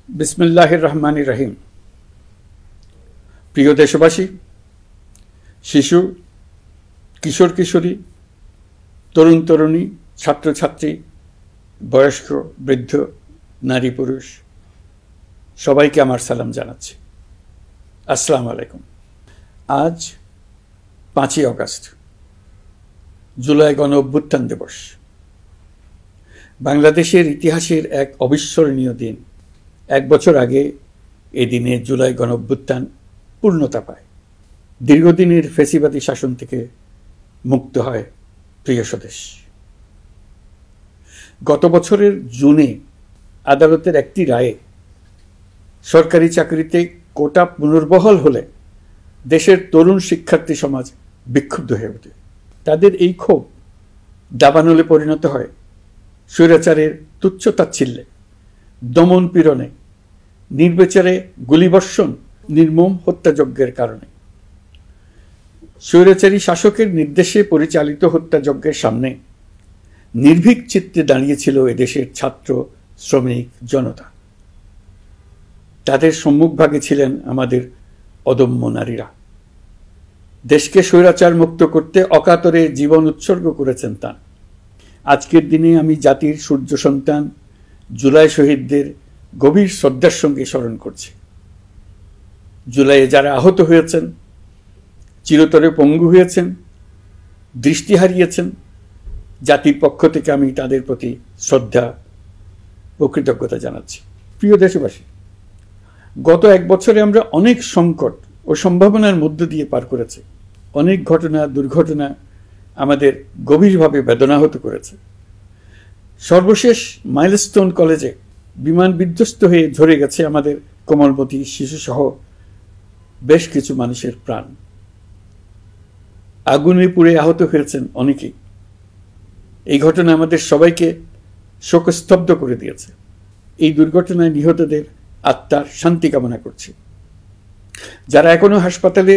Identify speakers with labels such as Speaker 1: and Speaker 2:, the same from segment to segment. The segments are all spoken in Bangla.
Speaker 1: বিসমিল্লাহির রহমানির রহিম। প্রিয় দেশবাসী, শিশু, কিশোর কিশোরী, তরুণ তরুণী, ছাত্রছাত্রী, বয়স্ক, বৃদ্ধ, নারী পুরুষ সবাইকে আমার সালাম জানাচ্ছি। আসসালামু আলাইকুম। আজ 5ই অগস্ট, জুলাই গণ অভ্যুত্থান দিবস। বাংলাদেশের ইতিহাসের এক অবিস্মরণীয় দিন। 1 বছর আগে এই দিনে জুলাই গণ অভ্যুত্থান পূর্ণতা পায়। দীর্ঘদিনের ফ্যাসিবাদী শাসন থেকে মুক্ত হয় প্রিয় স্বদেশ। গত বছরের জুনে আদালতের একটি রায়ে সরকারি চাকরিতে কোটা পুনর্বহাল হলে দেশের তরুণ শিক্ষার্থী সমাজ বিক্ষুব্ধ হয়ে ওঠে। তাদের এই ক্ষোভ দাবানলে পরিণত হয় স্বৈরাচারের তুচ্ছতাচ্ছিল্যে, দমন পীড়নে, নির্বিচারে গুলিবর্ষণ, নির্মম হত্যাযজ্ঞের কারণে। স্বৈরাচারী শাসকের নির্দেশে পরিচালিত হত্যাযজ্ঞের সামনে নির্ভীক চিত্তে দাঁড়িয়েছিল এদেশের ছাত্র, শ্রমিক, জনতা। তাদের সম্মুখভাগে ছিলেন আমাদের অদম্য নারীরা। দেশকে স্বৈরাচার মুক্ত করতে অকাতরে জীবন উৎসর্গ করেছেন তাঁরা। আজকের দিনে আমি জাতির সূর্য সন্তান জুলাই শহীদদের গভীর শ্রদ্ধার সঙ্গে স্মরণ করছি। জুলাইয়ে যারা আহত হয়েছেন, চিরতরে পঙ্গু হয়েছেন, দৃষ্টি হারিয়েছেন, জাতির পক্ষ থেকে আমি তাদের প্রতি শ্রদ্ধা ও কৃতজ্ঞতা জানাচ্ছি। প্রিয় দেশবাসী, গত 1 বছরে আমরা অনেক সংকট ও সম্ভাবনার মধ্য দিয়ে পার করেছি। অনেক ঘটনা, দুর্ঘটনা আমাদের গভীরভাবে বেদনাহত করেছে। সর্বশেষ মাইলস্টোন কলেজে বিমান বিধ্বস্ত হয়ে ঝরে গেছে আমাদের কোমলমতি শিশুসহ বেশ কিছু মানুষের প্রাণ। আগুনে পুড়ে আহত হয়েছেন অনেকেই। এই ঘটনা আমাদের সবাইকে শোকস্তব্ধ করে দিয়েছে। এই দুর্ঘটনায় নিহতদের আত্মার শান্তি কামনা করছি। যারা এখনো হাসপাতালে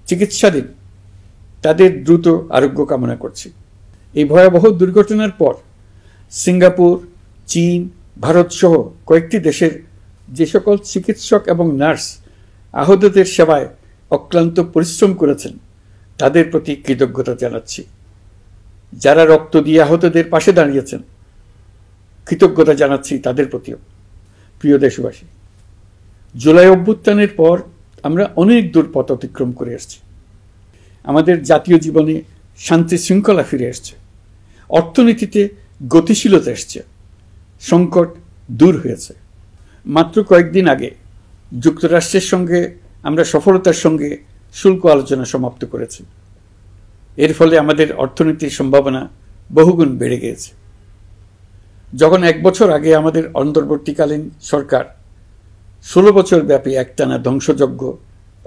Speaker 1: চিকিৎসাধীন, তাদের দ্রুত আরোগ্য কামনা করছি। এই ভয়াবহ দুর্ঘটনার পর সিঙ্গাপুর, চীন, ভারত সহ কয়েকটি দেশের যে সকল চিকিৎসক এবং নার্স আহতদের সেবায় অক্লান্ত পরিশ্রম করেছেন, তাদের প্রতি কৃতজ্ঞতা জানাচ্ছি। যারা রক্ত দিয়ে আহতদের পাশে দাঁড়িয়েছেন, কৃতজ্ঞতা জানাচ্ছি তাদের প্রতিও। প্রিয় দেশবাসী, জুলাই অভ্যুত্থানের পর আমরা অনেক দূর পথ অতিক্রম করে এসেছি। আমাদের জাতীয় জীবনে শান্তি শৃঙ্খলা ফিরে এসছে, অর্থনীতিতে গতিশীলতা এসছে, সংকট দূর হয়েছে। মাত্র কয়েকদিন আগে যুক্তরাষ্ট্রের সঙ্গে আমরা সফলতার সঙ্গে শুল্ক আলোচনা সমাপ্ত করেছি। এর ফলে আমাদের অর্থনীতির সম্ভাবনা বহুগুণ বেড়ে গিয়েছে। যখন 1 বছর আগে আমাদের অন্তর্বর্তীকালীন সরকার 16 বছর ব্যাপী একটানা ধ্বংসযজ্ঞ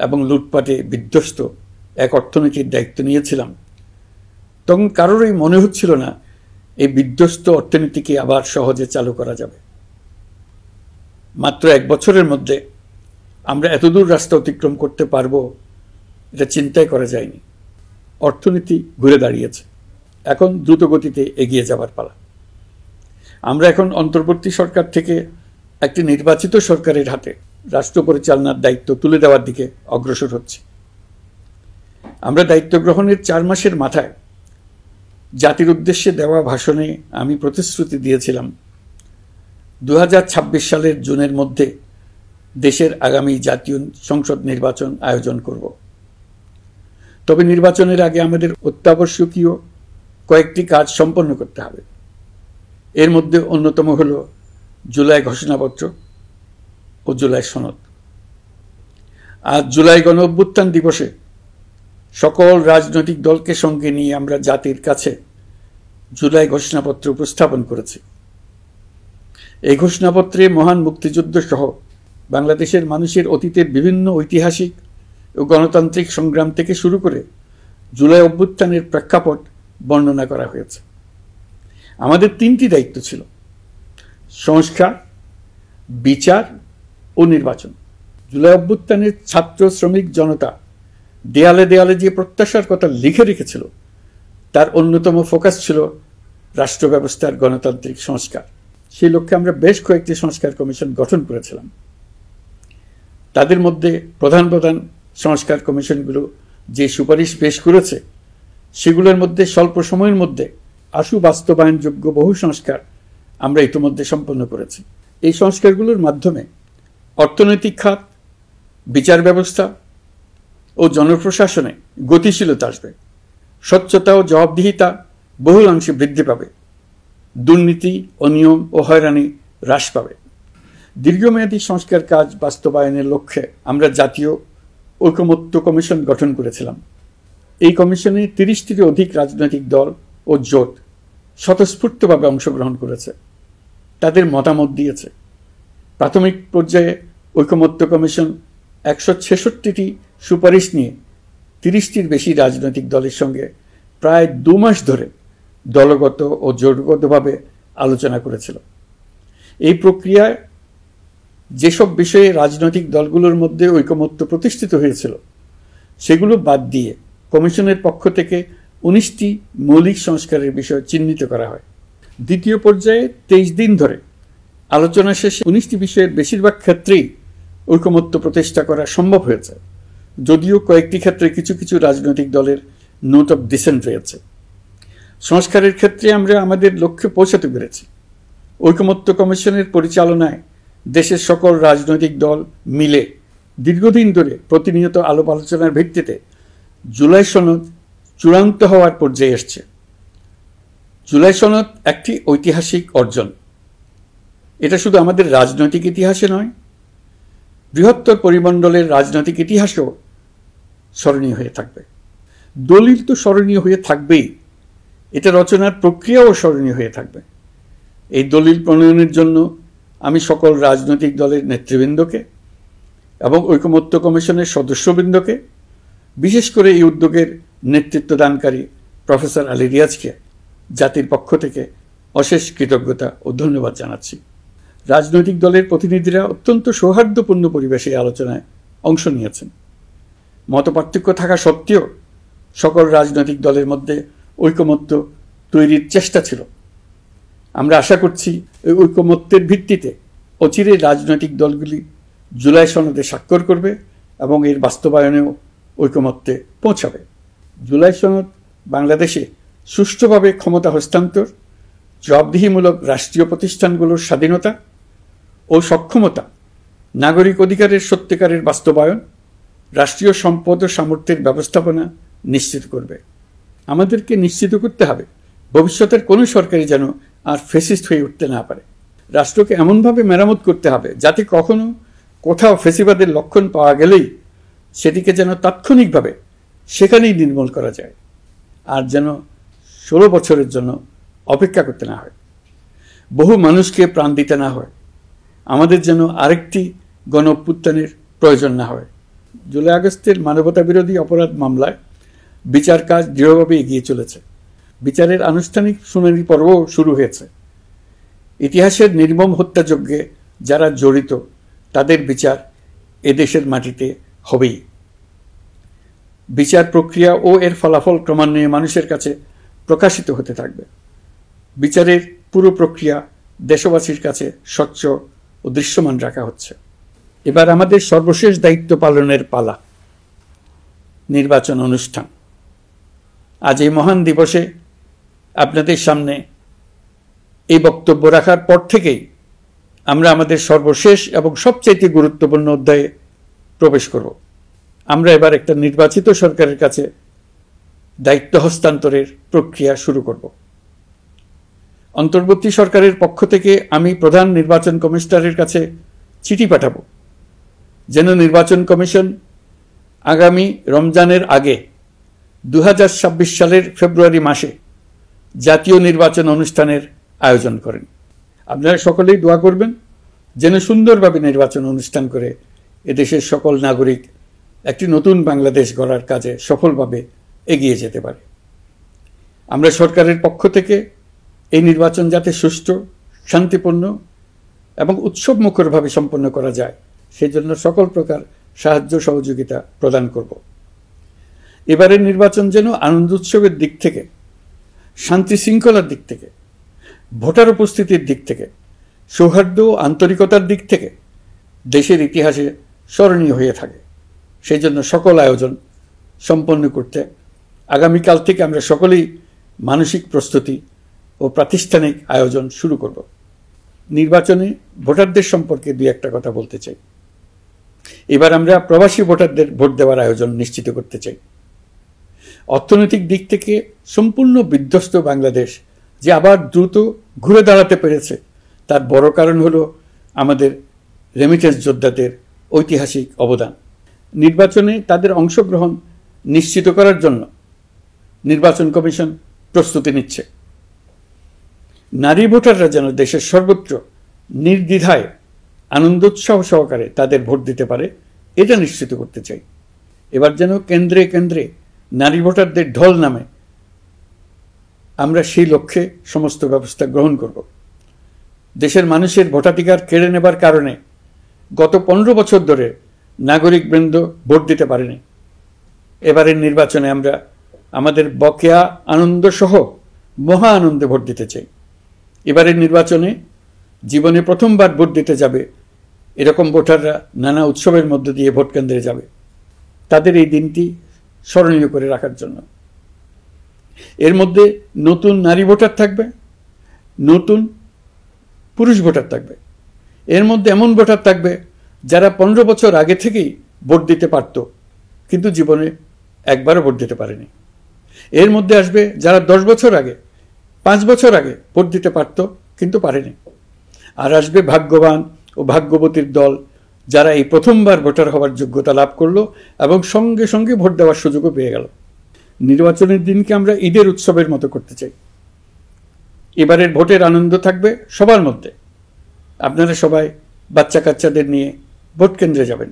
Speaker 1: এবং লুটপাটে বিধ্বস্ত এক অর্থনীতির দায়িত্ব নিয়েছিলাম, তখন কারোরই মনে হচ্ছিল না এই বিধ্বস্ত অর্থনীতিকে আবার সহজে চালু করা যাবে। মাত্র 1 বছরের মধ্যে আমরা এতদূর রাস্তা অতিক্রম করতে পারবো, এটা চিন্তাই করা যায়নি। অর্থনীতি ঘুরে দাঁড়িয়েছে, এখন দ্রুত গতিতে এগিয়ে যাবার পালা। আমরা এখন অন্তর্বর্তী সরকার থেকে একটি নির্বাচিত সরকারের হাতে রাষ্ট্র পরিচালনার দায়িত্ব তুলে দেওয়ার দিকে অগ্রসর হচ্ছি। আমরা দায়িত্ব গ্রহণের 4 মাসের মাথায় জাতির উদ্দেশ্যে দেওয়া ভাষণে আমি প্রতিশ্রুতি দিয়েছিলাম 2026 সালের জুনের মধ্যে দেশের আগামী জাতীয় সংসদ নির্বাচন আয়োজন করব। তবে নির্বাচনের আগে আমাদের অত্যাবশ্যকীয় কয়েকটি কাজ সম্পন্ন করতে হবে। এর মধ্যে অন্যতম হল জুলাই ঘোষণাপত্র ও জুলাই সনদ। আজ জুলাই গণ অভ্যুত্থান দিবসে সকল রাজনৈতিক দলকে সঙ্গে নিয়ে আমরা জাতির কাছে জুলাই ঘোষণাপত্র উপস্থাপন করেছি। এই ঘোষণাপত্রে মহান মুক্তিযুদ্ধ সহ বাংলাদেশের মানুষের অতীতের বিভিন্ন ঐতিহাসিক ও গণতান্ত্রিক সংগ্রাম থেকে শুরু করে জুলাই অভ্যুত্থানের প্রেক্ষাপট বর্ণনা করা হয়েছে। আমাদের 3টি দায়িত্ব ছিল: সংস্কার, বিচার ও নির্বাচন। জুলাই অভ্যুত্থানের ছাত্র, শ্রমিক, জনতা দেয়ালে দেয়ালে যে প্রত্যাশার কথা লিখে রেখেছিল, তার অন্যতম ফোকাস ছিল রাষ্ট্র ব্যবস্থার গণতান্ত্রিক সংস্কার। সেই লক্ষ্যে আমরা বেশ কয়েকটি সংস্কার কমিশন গঠন করেছিলাম। তাদের মধ্যে প্রধান প্রধান সংস্কার কমিশনগুলো যে সুপারিশ পেশ করেছে সেগুলোর মধ্যে স্বল্প সময়ের মধ্যে আশু বাস্তবায়নযোগ্য বহু সংস্কার আমরা ইতিমধ্যে সম্পন্ন করেছি। এই সংস্কারগুলোর মাধ্যমে অর্থনৈতিক খাত, বিচার ব্যবস্থা ও জনপ্রশাসনে গতিশীলতা আসবে, স্বচ্ছতা ও জবাবদিহিতা বহুলাংশে বৃদ্ধি পাবে, দুর্নীতি, অনিয়ম ও হয়রানি হ্রাস পাবে। দীর্ঘমেয়াদী সংস্কার কাজ বাস্তবায়নের লক্ষ্যে আমরা জাতীয় ঐকমত্য কমিশন গঠন করেছিলাম। এই কমিশনে 30টিরও অধিক রাজনৈতিক দল ও জোট স্বতঃস্ফূর্তভাবে অংশগ্রহণ করেছে, তাদের মতামত দিয়েছে। প্রাথমিক পর্যায়ে ঐকমত্য কমিশন 166টি সুপারিশ নিয়ে 30টির বেশি রাজনৈতিক দলের সঙ্গে প্রায় 2 মাস ধরে দলগত ও জোটগতভাবে আলোচনা করেছিল। এই প্রক্রিয়ায় যেসব বিষয়ে রাজনৈতিক দলগুলোর মধ্যে ঐকমত্য প্রতিষ্ঠিত হয়েছিল সেগুলো বাদ দিয়ে কমিশনের পক্ষ থেকে 19টি মৌলিক সংস্কারের বিষয় চিহ্নিত করা হয়। দ্বিতীয় পর্যায়ে 23 দিন ধরে আলোচনা শেষে 19টি বিষয়ের বেশিরভাগ ক্ষেত্রেই ঐকমত্য প্রতিষ্ঠা করা সম্ভব হয়েছে, যদিও কয়েকটি ক্ষেত্রে কিছু কিছু রাজনৈতিক দলের নোট অফ ডিসেন্ট রয়েছে। সংস্কারের ক্ষেত্রে আমরা আমাদের লক্ষ্যে পৌঁছাতে পেরেছি। ঐকমত্য কমিশনের পরিচালনায় দেশের সকল রাজনৈতিক দল মিলে দীর্ঘদিন ধরে প্রতিনিয়ত আলাপ আলোচনার ভিত্তিতে জুলাই সনদ চূড়ান্ত হওয়ার পর্যায়ে এসছে। জুলাই সনদ একটি ঐতিহাসিক অর্জন। এটা শুধু আমাদের রাজনৈতিক ইতিহাসে নয়, বৃহত্তর পরিমণ্ডলের রাজনৈতিক ইতিহাসেও স্মরণীয় হয়ে থাকবে। দলিল তো স্মরণীয় হয়ে থাকবেই, এটা রচনার প্রক্রিয়াও স্মরণীয় হয়ে থাকবে। এই দলিল প্রণয়নের জন্য আমি সকল রাজনৈতিক দলের নেতৃবৃন্দকে এবং ঐকমত্য কমিশনের সদস্যবৃন্দকে, বিশেষ করে এই উদ্যোগের নেতৃত্ব দানকারী প্রফেসর আলী রিয়াজকে জাতির পক্ষ থেকে অশেষ কৃতজ্ঞতা ও ধন্যবাদ জানাচ্ছি। রাজনৈতিক দলের প্রতিনিধিরা অত্যন্ত সৌহার্দ্যপূর্ণ পরিবেশে আলোচনায় অংশ নিয়েছেন। মতপার্থক্য থাকা সত্ত্বেও সকল রাজনৈতিক দলের মধ্যে ঐকমত্য তৈরির চেষ্টা ছিল। আমরা আশা করছি এই ঐকমত্যের ভিত্তিতে অচিরে রাজনৈতিক দলগুলি জুলাই সনদে স্বাক্ষর করবে এবং এর বাস্তবায়নেও ঐকমত্যে পৌঁছাবে। জুলাই সনদ বাংলাদেশে সুষ্ঠুভাবে ক্ষমতা হস্তান্তর, জবাবদিহিমূলক রাষ্ট্রীয় প্রতিষ্ঠানগুলোর স্বাধীনতা ও সক্ষমতা, নাগরিক অধিকারের সত্যিকারের বাস্তবায়ন, রাষ্ট্রীয় সম্পদ ও সামর্থ্যের ব্যবস্থাপনা নিশ্চিত করবে। আমাদেরকে নিশ্চিত করতে হবে ভবিষ্যতের কোনো সরকারই যেন আর ফ্যাসিস্ট হয়ে উঠতে না পারে। রাষ্ট্রকে এমনভাবে মেরামত করতে হবে যাতে কখনো কোথাও ফ্যাসিবাদের লক্ষণ পাওয়া গেলেই সেটিকে যেন তাৎক্ষণিকভাবে সেখানেই নির্মূল করা যায়, আর যেন 16 বছরের জন্য অপেক্ষা করতে না হয়, বহু মানুষকে প্রাণ দিতে না হয়, আমাদের যেন আরেকটি গণ অভ্যুত্থানের প্রয়োজন না হয়। জুলাই আগস্টের মানবতা বিরোধী অপরাধ মামলায় বিচার কাজ দৃঢ়ভাবে এগিয়ে চলেছে। বিচারের আনুষ্ঠানিক শুনানি পর্বও শুরু হয়েছে। ইতিহাসের নির্মম হত্যাযজ্ঞে যারা জড়িত তাদের বিচার এদেশের মাটিতে হবেই। বিচার প্রক্রিয়া ও এর ফলাফল ক্রমান্বয়ে মানুষের কাছে প্রকাশিত হতে থাকবে। বিচারের পুরো প্রক্রিয়া দেশবাসীর কাছে স্বচ্ছ ও দৃশ্যমান রাখা হচ্ছে। এবার আমাদের সর্বশেষ দায়িত্ব পালনের পালা, নির্বাচন অনুষ্ঠান। আজ এই মহান দিবসে আপনাদের সামনে এই বক্তব্য রাখার পর থেকেই আমরা আমাদের সর্বশেষ এবং সবচেয়ে গুরুত্বপূর্ণ অধ্যায়ে প্রবেশ করব। আমরা এবার একটা নির্বাচিত সরকারের কাছে দায়িত্ব হস্তান্তরের প্রক্রিয়া শুরু করব। অন্তর্বর্তী সরকারের পক্ষ থেকে আমি প্রধান নির্বাচন কমিশনারের কাছে চিঠি পাঠাবো যেন নির্বাচন কমিশন আগামী রমজানের আগে 2026 সালের ফেব্রুয়ারি মাসে জাতীয় নির্বাচন অনুষ্ঠানের আয়োজন করেন। আপনারা সকলেই দোয়া করবেন যেন সুন্দরভাবে নির্বাচন অনুষ্ঠান করে এদেশের সকল নাগরিক একটি নতুন বাংলাদেশ গড়ার কাজে সফলভাবে এগিয়ে যেতে পারে। আমরা সরকারের পক্ষ থেকে এই নির্বাচন যাতে সুষ্ঠু, শান্তিপূর্ণ এবং উৎসবমুখরভাবে সম্পন্ন করা যায় সেজন্য সকল প্রকার সাহায্য সহযোগিতা প্রদান করব। এবারের নির্বাচন যেন আনন্দ উৎসবের দিক থেকে, শান্তি শৃঙ্খলার দিক থেকে, ভোটার উপস্থিতির দিক থেকে সৌহার্দ্য ও আন্তরিকতার দিক থেকে দেশের ইতিহাসে স্মরণীয় হয়ে থাকে। সেই জন্য সকল আয়োজন সম্পন্ন করতে আগামীকাল থেকে আমরা সকলেই মানসিক প্রস্তুতি ও প্রাতিষ্ঠানিক আয়োজন শুরু করব। নির্বাচনে ভোটারদের সম্পর্কে দুই একটা কথা বলতে চাই। এবার আমরা প্রবাসী ভোটারদের ভোট দেওয়ার আয়োজন নিশ্চিত করতে চাই। অর্থনৈতিক দিক থেকে সম্পূর্ণ বিধ্বস্ত বাংলাদেশ যে আবার দ্রুত ঘুরে দাঁড়াতে পেরেছে, তার বড় কারণ হলো আমাদের রেমিটেন্স যোদ্ধাদের ঐতিহাসিক অবদান। নির্বাচনে তাদের অংশগ্রহণ নিশ্চিত করার জন্য নির্বাচন কমিশন প্রস্তুতি নিচ্ছে। নারী ভোটাররা যেন দেশের সর্বত্র নির্দ্বিধায় আনন্দোৎসাহ সহকারে তাদের ভোট দিতে পারে, এটা নিশ্চিত করতে চাই। এবার যেন কেন্দ্রে কেন্দ্রে নারী ভোটারদের ঢল নামে, আমরা সেই লক্ষ্যে সমস্ত ব্যবস্থা গ্রহণ করব। দেশের মানুষের ভোটাধিকার কেড়ে নেবার কারণে গত 15 বছর ধরে নাগরিকবৃন্দ ভোট দিতে পারেনি। এবারের নির্বাচনে আমরা আমাদের বকেয়া আনন্দ সহ মহা আনন্দে ভোট দিতে চাই। এবারের নির্বাচনে জীবনে প্রথমবার ভোট দিতে যাবে এরকম ভোটাররা নানা উৎসবের মধ্য দিয়ে ভোট কেন্দ্রে যাবে, তাদের এই দিনটি স্মরণীয় করে রাখার জন্য। এর মধ্যে নতুন নারী ভোটার থাকবে, নতুন পুরুষ ভোটার থাকবে। এর মধ্যে এমন ভোটার থাকবে যারা 15 বছর আগে থেকেই ভোট দিতে পারত, কিন্তু জীবনে একবারও ভোট দিতে পারেনি। এর মধ্যে আসবে যারা 10 বছর আগে, 5 বছর আগে ভোট দিতে পারত কিন্তু পারেনি। আর আসবে ভাগ্যবান ও ভাগ্যবতীর দল, যারা এই প্রথমবার ভোটার হওয়ার যোগ্যতা লাভ করলো এবং সঙ্গে সঙ্গে ভোট দেওয়ার সুযোগও পেয়ে গেল। নির্বাচনের দিনকে আমরা ঈদের উৎসবের মতো করতে চাই। এবারের ভোটের আনন্দ থাকবে সবার মধ্যে। আপনারা সবাই বাচ্চা কাচ্চাদের নিয়ে ভোট কেন্দ্রে যাবেন।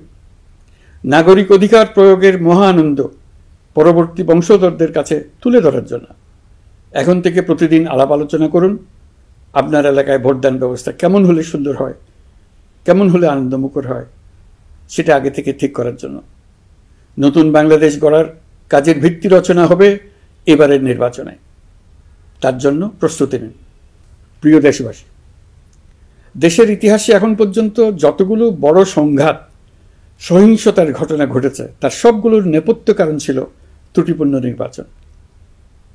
Speaker 1: নাগরিক অধিকার প্রয়োগের মহা আনন্দ পরবর্তী বংশধরদের কাছে তুলে ধরার জন্য এখন থেকে প্রতিদিন আলাপ আলোচনা করুন। আপনার এলাকায় ভোটদান ব্যবস্থা কেমন হলে সুন্দর হয়, কেমন হলে আনন্দমুখর হয়, সেটা আগে থেকে ঠিক করার জন্য। নতুন বাংলাদেশ গড়ার কাজের ভিত্তি রচনা হবে এবারের নির্বাচনে। তার জন্য প্রস্তুতি নিন। প্রিয় দেশবাসী, দেশের ইতিহাসে এখন পর্যন্ত যতগুলো বড় সংঘাত, সহিংসতার ঘটনা ঘটেছে, তার সবগুলোর নেপথ্য কারণ ছিল ত্রুটিপূর্ণ নির্বাচন।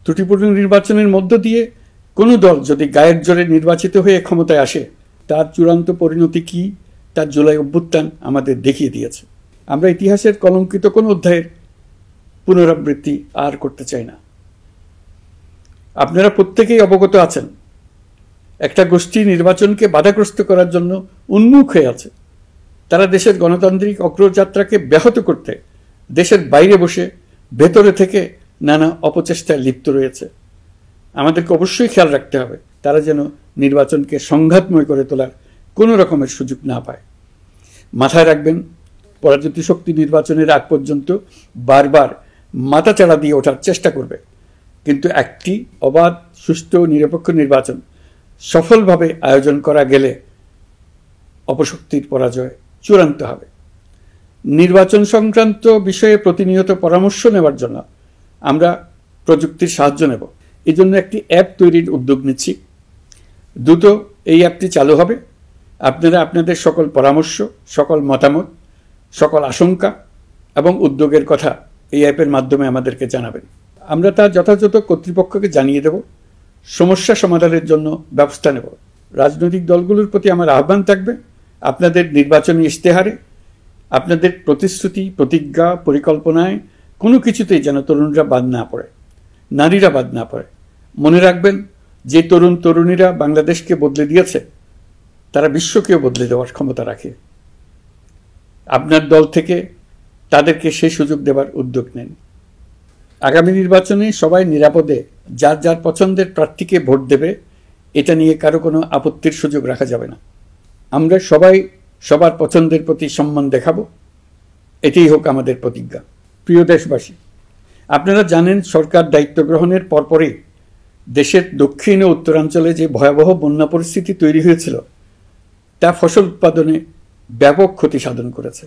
Speaker 1: ত্রুটিপূর্ণ নির্বাচনের মধ্য দিয়ে কোনো দল যদি গায়ের জোরে নির্বাচিত হয়ে ক্ষমতায় আসে, তার চূড়ান্ত পরিণতি কি, তার জুলাই অভ্যুত্থান আমাদের দেখিয়ে দিয়েছে। আমরা ইতিহাসের কলঙ্কিত কোনো অধ্যায়ের পুনরাবৃত্তি আর করতে চাই না। আপনারা প্রত্যেকেই অবগত আছেন, একটা গোষ্ঠী নির্বাচনকে বাধাগ্রস্ত করার জন্য উন্মুখ হয়ে আছে। তারা দেশের গণতান্ত্রিক অগ্রযাত্রাকে ব্যাহত করতে দেশের বাইরে বসে ভেতরে থেকে নানা অপচেষ্টায় লিপ্ত রয়েছে। আমাদেরকে অবশ্যই খেয়াল রাখতে হবে তারা যেন নির্বাচনকে সংঘাতময় করে তোলার কোনো রকমের সুযোগ না পায়। মাথায় রাখবেন, পরাজিত শক্তি নির্বাচনের আগ পর্যন্ত বারবার মাথাচাড়া দিয়ে ওঠার চেষ্টা করবে, কিন্তু একটি অবাধ, সুষ্ঠু, নিরপেক্ষ নির্বাচন সফলভাবে আয়োজন করা গেলে অপশক্তির পরাজয় চূড়ান্ত হবে। নির্বাচন সংক্রান্ত বিষয়ে প্রতিনিয়ত পরামর্শ নেওয়ার জন্য আমরা প্রযুক্তির সাহায্য নেব। এই জন্য একটি অ্যাপ তৈরির উদ্যোগ নিচ্ছি। দ্রুত এই অ্যাপটি চালু হবে। আপনারা আপনাদের সকল পরামর্শ, সকল মতামত, সকল আশঙ্কা এবং উদ্যোগের কথা এই অ্যাপের মাধ্যমে আমাদেরকে জানাবেন। আমরা তা যথাযথ কর্তৃপক্ষকে জানিয়ে দেব, সমস্যা সমাধানের জন্য ব্যবস্থা নেব। রাজনৈতিক দলগুলোর প্রতি আমার আহ্বান থাকবে, আপনাদের নির্বাচনী ইশতেহারে, আপনাদের প্রতিশ্রুতি, প্রতিজ্ঞা, পরিকল্পনায় কোনো কিছুতেই যেন তরুণরা বাদ না পড়ে, নারীরা বাদ না পড়ে। মনে রাখবেন, যে তরুণ তরুণীরা বাংলাদেশকে বদলে দিয়েছে, তারা বিশ্বকেও বদলে দেওয়ার ক্ষমতা রাখে। আপনার দল থেকে তাদেরকে সেই সুযোগ দেওয়ার উদ্যোগ নেন। আগামী নির্বাচনে সবাই নিরাপদে যার যার পছন্দের প্রার্থীকে ভোট দেবে, এটা নিয়ে কারো কোনো আপত্তির সুযোগ রাখা যাবে না। আমরা সবাই সবার পছন্দের প্রতি সম্মান দেখাবো, এটাই হোক আমাদের প্রতিজ্ঞা। প্রিয় দেশবাসী, আপনারা জানেন, সরকার দায়িত্ব গ্রহণের পরপরই দেশের দক্ষিণ ও উত্তরাঞ্চলে যে ভয়াবহ বন্যা পরিস্থিতি তৈরি হয়েছিল, তা ফসল উৎপাদনে ব্যাপক ক্ষতি সাধন করেছে।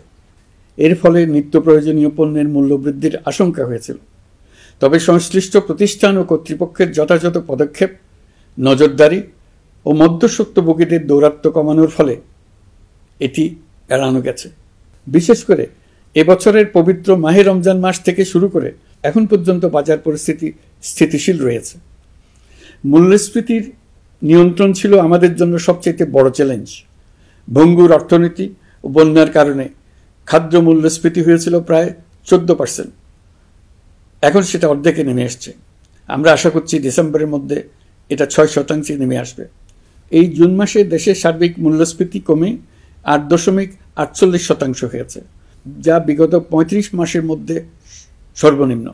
Speaker 1: এর ফলে নিত্য প্রয়োজনীয় পণ্যের মূল্যবৃদ্ধির আশঙ্কা হয়েছিল। তবে সংশ্লিষ্ট প্রতিষ্ঠান ও কর্তৃপক্ষের যথাযথ পদক্ষেপ, নজরদারি ও ও মধ্যস্বত্বভোগীদের দৌরাত্ম্য কমানোর ফলে এটি এড়ানো গেছে। বিশেষ করে এবছরের পবিত্র মাহে রমজান মাস থেকে শুরু করে এখন পর্যন্ত বাজার পরিস্থিতি স্থিতিশীল রয়েছে। মূল্যস্ফীতির নিয়ন্ত্রণ ছিল আমাদের জন্য সবচেয়ে বড় চ্যালেঞ্জ। ভঙ্গুর অর্থনীতি ও বন্যার কারণে খাদ্য মূল্যস্ফীতি হয়েছিল প্রায় 14%। এখন সেটা অর্ধেকে নেমে আসছে। আমরা আশা করছি ডিসেম্বরের মধ্যে এটা 6% নেমে আসবে। এই জুন মাসে দেশের সার্বিক মূল্যস্ফীতি কমে 8.48% হয়েছে, যা বিগত 35 মাসের মধ্যে সর্বনিম্ন।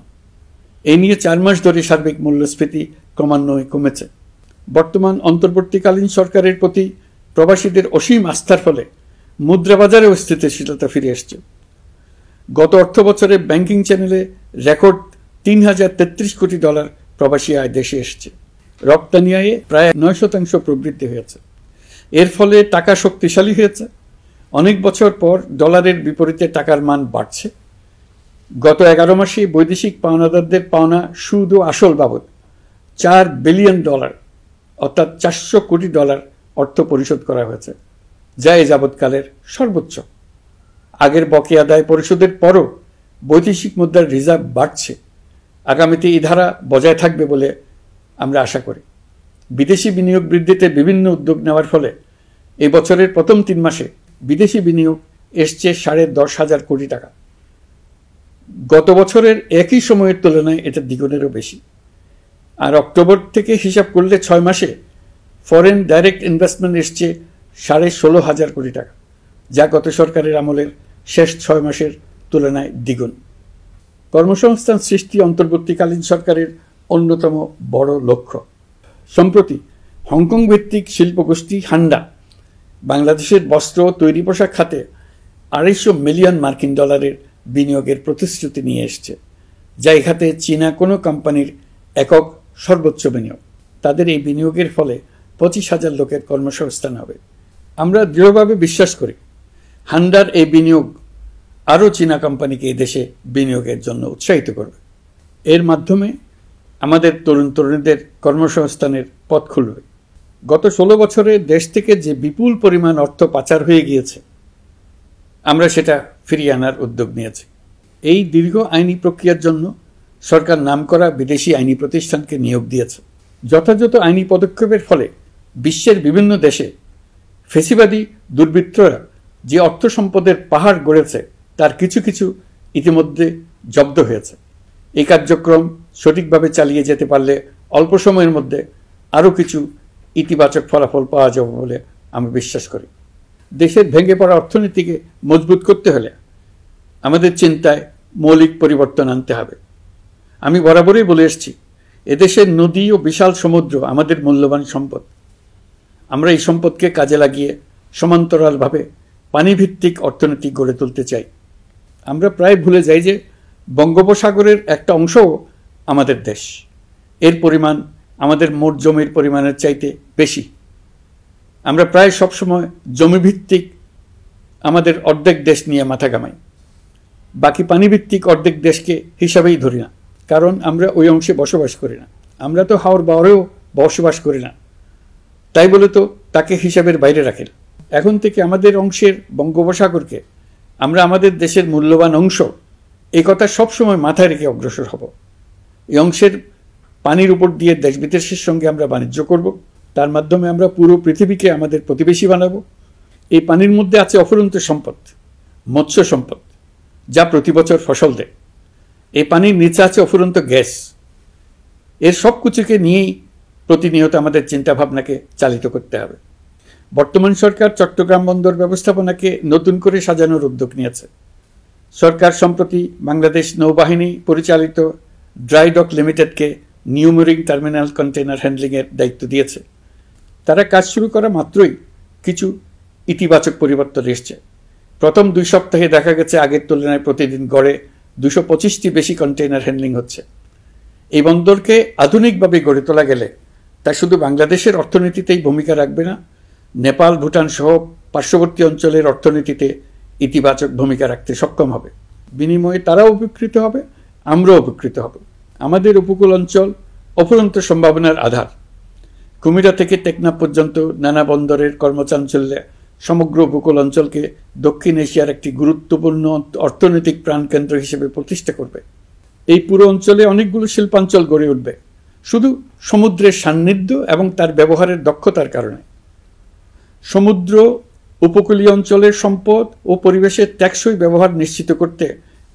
Speaker 1: এই নিয়ে 4 মাস ধরে সার্বিক মূল্যস্ফীতি ক্রমান্বয়ে কমেছে। বর্তমান অন্তর্বর্তীকালীন সরকারের প্রতি প্রবাসীদের অসীম আস্থার ফলে মুদ্রাবাজারেও স্থিতিশীলতা ফিরে এসছে। গত অর্থ বছরে ব্যাংকিং চ্যানেলে রেকর্ড $3033 কোটি প্রবাসী আয় দেশে এসছে। রপ্তানি আয়ে প্রায় 9% প্রবৃদ্ধি হয়েছে। এর ফলে টাকা শক্তিশালী হয়েছে। অনেক বছর পর ডলারের বিপরীতে টাকার মান বাড়ছে। গত 11 মাসে বৈদেশিক পাওনাদারদের পাওনা সুদ ও আসল বাবদ $4 বিলিয়ন অর্থাৎ $400 কোটি অর্থ পরিশোধ করা হয়েছে, যা এ যাবৎকালের সর্বোচ্চ। আগের বকেয়া আদায় পরিশোধের পরও বৈদেশিক মুদ্রার রিজার্ভ বাড়ছে। আগামীতে এই ধারা বজায় থাকবে বলে আমরা আশা করি। বিদেশি বিনিয়োগ বৃদ্ধিতে বিভিন্ন উদ্যোগ নেওয়ার ফলে এই বছরের প্রথম 3 মাসে বিদেশি বিনিয়োগ এসছে $10,500 কোটি। গত বছরের একই সময়ের তুলনায় এটা দ্বিগুণেরও বেশি। আর অক্টোবর থেকে হিসাব করলে 6 মাসে ফরেন ডাইরেক্ট ইনভেস্টমেন্ট এসছে $16,500 কোটি, যা গত সরকারের আমলের শেষ 6 মাসের তুলনায় দ্বিগুণ। কর্মসংস্থান সৃষ্টি অন্তর্বর্তীকালীন সরকারের অন্যতম বড় লক্ষ্য। সম্প্রতি হংকং ভিত্তিক শিল্পগোষ্ঠী হান্ডা বাংলাদেশের বস্ত্র তৈরি পোশাক খাতে $250 মিলিয়ন বিনিয়োগের প্রতিশ্রুতি নিয়ে এসছে, যা এই খাতে চীনা কোনো কোম্পানির একক সর্বোচ্চ বিনিয়োগ। তাদের এই বিনিয়োগের ফলে 25,000 লোকের কর্মসংস্থান হবে। আমরা দৃঢ়ভাবে বিশ্বাস করি হান্ডার এই বিনিয়োগ আরও চীনা কোম্পানিকে এই দেশে বিনিয়োগের জন্য উৎসাহিত করবে। এর মাধ্যমে আমাদের তরুণ তরুণীদের কর্মসংস্থানের পথ খুলবে। গত 16 বছরে দেশ থেকে যে বিপুল পরিমাণ অর্থ পাচার হয়ে গিয়েছে, আমরা সেটা ফিরিয়ে আনার উদ্যোগ নিয়েছি। এই দীর্ঘ আইনি প্রক্রিয়ার জন্য সরকার নামকরা বিদেশি আইনি প্রতিষ্ঠানকে নিয়োগ দিয়েছে। যথাযথ আইনি পদক্ষেপের ফলে বিশ্বের বিভিন্ন দেশে ফেসিবাদী দুর্বৃত্তরা যে অর্থ সম্পদের পাহাড় গড়েছে তার কিছু কিছু ইতিমধ্যে জব্দ হয়েছে। এই কার্যক্রম সঠিকভাবে চালিয়ে যেতে পারলে অল্প সময়ের মধ্যে আরও কিছু ইতিবাচক ফলাফল পাওয়া যাবে বলে আমি বিশ্বাস করি। দেশের ভেঙে পড়া অর্থনীতিকে মজবুত করতে হলে আমাদের চিন্তায় মৌলিক পরিবর্তন আনতে হবে। আমি বরাবরই বলে এসেছি, এদেশের নদী ও বিশাল সমুদ্র আমাদের মূল্যবান সম্পদ। আমরা এই সম্পদকে কাজে লাগিয়ে সমান্তরালভাবে পানিভিত্তিক অর্থনীতি গড়ে তুলতে চাই। আমরা প্রায় ভুলে যাই যে বঙ্গোপসাগরের একটা অংশও আমাদের দেশ। এর পরিমাণ আমাদের মোট জমির পরিমাণের চাইতে বেশি। আমরা প্রায় সবসময় জমিভিত্তিক আমাদের অর্ধেক দেশ নিয়ে মাথা ঘামাই, বাকি পানিভিত্তিক অর্ধেক দেশকে হিসাবেই ধরি না, কারণ আমরা ওই অংশে বসবাস করি না। আমরা তো হাওর বাওরেও বসবাস করি না, তাই বলে তো তাকে হিসাবের বাইরে রাখেন। এখন থেকে আমাদের অংশের বঙ্গোপসাগরকে আমরা আমাদের দেশের মূল্যবান অংশ, এই কথা সবসময় মাথায় রেখে অগ্রসর হব। এই অংশের পানির উপর দিয়ে দেশ বিদেশের সঙ্গে আমরা বাণিজ্য করব। তার মাধ্যমে আমরা পুরো পৃথিবীকে আমাদের প্রতিবেশী বানাবো। এই পানির মধ্যে আছে অফুরন্ত সম্পদ, মৎস্য সম্পদ, যা প্রতি বছর ফসল দেয়। এই পানির নিচে আছে অফুরন্ত গ্যাস। এর সব কিছুকে নিয়েই প্রতিনিয়ত আমাদের চিন্তাভাবনাকে চালিত করতে হবে। বর্তমান সরকার চট্টগ্রাম বন্দর ব্যবস্থাপনাকে নতুন করে সাজানোর উদ্যোগ নিয়েছে। সরকার সম্প্রতি বাংলাদেশ নৌবাহিনী পরিচালিত ড্রাই ডক লিমিটেডকে নিউ মেরিন টার্মিনাল কন্টেইনার হ্যান্ডলিংয়ের দায়িত্ব দিয়েছে। তারা কাজ শুরু করা মাত্রই কিছু ইতিবাচক পরিবর্তন এসছে। প্রথম 2 সপ্তাহে দেখা গেছে আগের তুলনায় প্রতিদিন গড়ে 225টি বেশি কন্টেইনার হ্যান্ডলিং হচ্ছে। এই বন্দরকে আধুনিকভাবে গড়ে তোলা গেলে তা শুধু বাংলাদেশের অর্থনীতিতেই ভূমিকা রাখবে না, নেপাল, ভুটান সহ পার্শ্ববর্তী অঞ্চলের অর্থনীতিতে ইতিবাচক ভূমিকা রাখতে সক্ষম হবে। বিনিময়ে তারাও উপকৃত হবে, আমরাও উপকৃত হব। আমাদের উপকূল অঞ্চল অফুরন্ত সম্ভাবনার আধার। কুমিরা থেকে টেকনাফ পর্যন্ত নানা বন্দরের কর্মচাঞ্চল্যে সমগ্র উপকূল অঞ্চলকে দক্ষিণ এশিয়ার একটি গুরুত্বপূর্ণ অর্থনৈতিক প্রাণকেন্দ্র হিসেবে প্রতিষ্ঠা করবে। এই পুরো অঞ্চলে অনেকগুলো শিল্পাঞ্চল গড়ে উঠবে শুধু সমুদ্রের সান্নিধ্য এবং তার ব্যবহারের দক্ষতার কারণে। সমুদ্র উপকূলীয় অঞ্চলের সম্পদ ও পরিবেশের টেকসই ব্যবহার নিশ্চিত করতে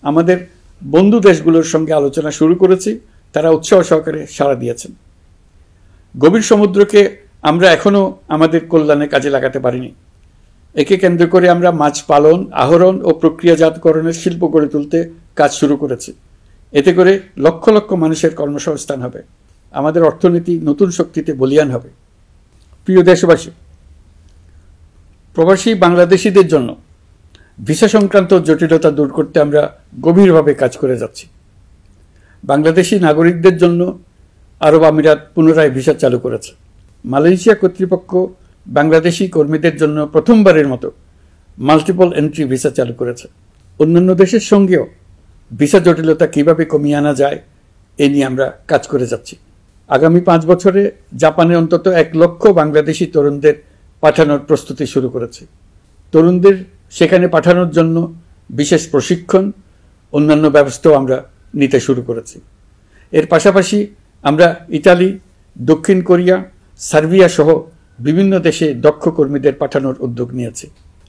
Speaker 1: আমাদের বন্ধু দেশগুলোর সঙ্গে আলোচনা শুরু করেছি। তারা উৎসাহ সহকারে সাড়া দিয়েছেন। গভীর সমুদ্রকে আমরা এখনো আমাদের কল্যাণে কাজে লাগাতে পারিনি। একে কেন্দ্র করে আমরা মাছ পালন, আহরণ ও প্রক্রিয়াজাতকরণের শিল্প গড়ে তুলতে কাজ শুরু করেছি। এতে করে লক্ষ লক্ষ মানুষের কর্মসংস্থান হবে, আমাদের অর্থনীতি নতুন শক্তিতে বলীয়ান হবে। প্রিয় দেশবাসী, প্রবাসী বাংলাদেশিদের জন্য ভিসা সংক্রান্ত জটিলতা দূর করতে আমরা গভীরভাবে কাজ করে যাচ্ছি। বাংলাদেশি নাগরিকদের জন্য আরব আমিরাত পুনরায় ভিসা চালু করেছে। মালয়েশিয়া কর্তৃপক্ষ বাংলাদেশি কর্মীদের জন্য প্রথমবারের মতো মাল্টিপল এন্ট্রি ভিসা চালু করেছে। অন্যান্য দেশের সঙ্গেও ভিসা জটিলতা কিভাবে কমিয়ে আনা যায় এ নিয়ে আমরা কাজ করে যাচ্ছি। আগামী 5 বছরে জাপানে অন্তত 1 লক্ষ বাংলাদেশি তরুণদের পাঠানোর প্রস্তুতি শুরু করেছে। তরুণদের সেখানে পাঠানোর জন্য বিশেষ প্রশিক্ষণ, অন্যান্য ব্যবস্থাও আমরা নিতে শুরু করেছি। এর পাশাপাশি আমরা ইতালি, দক্ষিণ কোরিয়া, সার্বিয়া সহ বিভিন্ন দেশে দক্ষ কর্মীদের পাঠানোর উদ্যোগ নিয়েছি।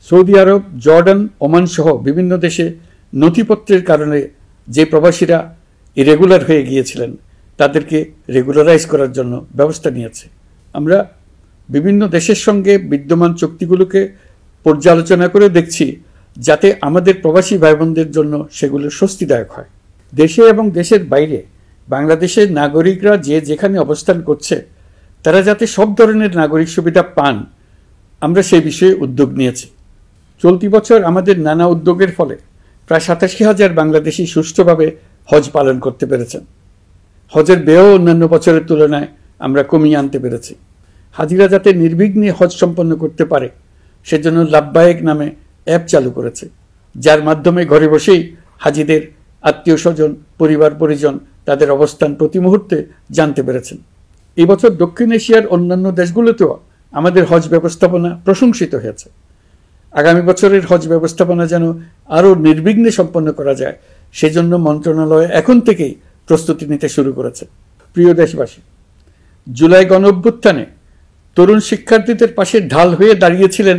Speaker 1: সৌদি আরব, জর্ডান, ওমান সহ বিভিন্ন দেশে নথিপত্রের কারণে যে প্রবাসীরা ইরেগুলার হয়ে গিয়েছিলেন তাদেরকে রেগুলারাইজ করার জন্য ব্যবস্থা নিয়েছে। আমরা বিভিন্ন দেশের সঙ্গে বিদ্যমান চুক্তিগুলোকে পর্যালোচনা করে দেখছি যাতে আমাদের প্রবাসী ভাই বোনদের জন্য সেগুলো স্বস্তিদায়ক হয়। দেশে এবং দেশের বাইরে বাংলাদেশের নাগরিকরা যে যেখানে অবস্থান করছে তারা যাতে সব ধরনের নাগরিক সুবিধা পান, আমরা সেই বিষয়ে উদ্যোগ নিয়েছি। চলতি বছর আমাদের নানা উদ্যোগের ফলে প্রায় 87,000 বাংলাদেশি সুষ্ঠুভাবে হজ পালন করতে পেরেছেন। হজের ব্যয় অন্যান্য বছরের তুলনায় আমরা কমিয়ে আনতে পেরেছি। হাজিরা যাতে নির্বিঘ্নে হজ সম্পন্ন করতে পারে সেজন্য লাব্বায়েক নামে অ্যাপ চালু করেছে, যার মাধ্যমে ঘরে বসেই হাজিদের আত্মীয় স্বজন, পরিবার পরিজন তাদের অবস্থান প্রতি মুহূর্তে জানতে পেরেছেন। এই বছর দক্ষিণ এশিয়ার অন্যান্য দেশগুলোতেও আমাদের হজ ব্যবস্থাপনা প্রশংসিত হয়েছে। আগামী বছরের হজ ব্যবস্থাপনা যেন আরও নির্বিঘ্নে সম্পন্ন করা যায় সেজন্য মন্ত্রণালয় এখন থেকেই প্রস্তুতি নিতে শুরু করেছে। প্রিয় দেশবাসী, জুলাই গণঅভ্যুত্থানে তরুণ শিক্ষার্থীদের পাশে ঢাল হয়ে দাঁড়িয়েছিলেন